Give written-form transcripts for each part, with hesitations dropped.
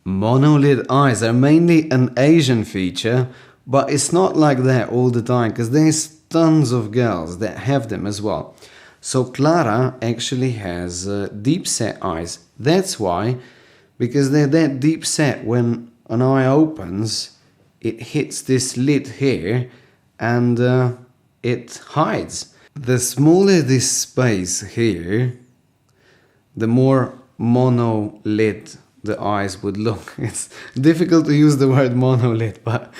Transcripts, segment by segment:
Monolid eyes are mainly an Asian feature, but it's not like that all the time because there's tons of girls that have them as well. So Clara actually has deep set eyes. That's why, because they're that deep set, when an eye opens, it hits this lid here and it hides. The smaller this space here, the more monolid the eyes would look. It's difficult to use the word monolid, but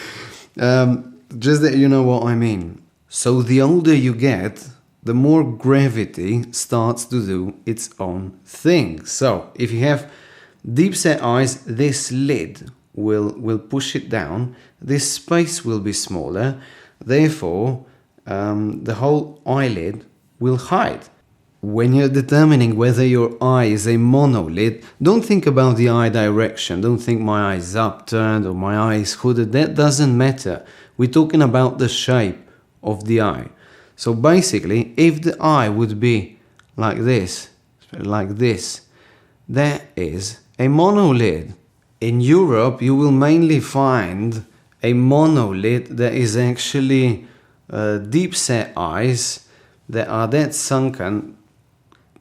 just that you know what I mean. So the older you get, the more gravity starts to do its own thing. So if you have deep set eyes, this lid will push it down. This space will be smaller. Therefore, the whole eyelid will hide. When you're determining whether your eye is a monolid, don't think about the eye direction. Don't think my eye is upturned or my eye is hooded. That doesn't matter. We're talking about the shape of the eye. So basically, if the eye would be like this, that is a monolid. In Europe, you will mainly find a monolid that is actually deep set eyes that are that sunken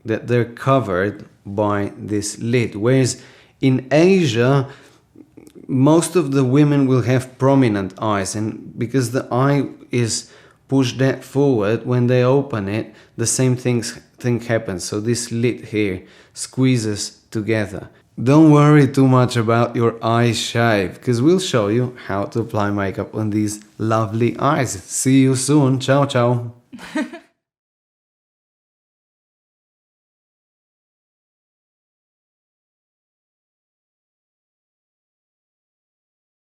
that they're covered by this lid. Whereas in Asia, most of the women will have prominent eyes, and because the eye is pushed that forward, when they open it, the same thing happens. So this lid here squeezes together. Don't worry too much about your eye shape, because we'll show you how to apply makeup on these lovely eyes. See you soon. Ciao, ciao.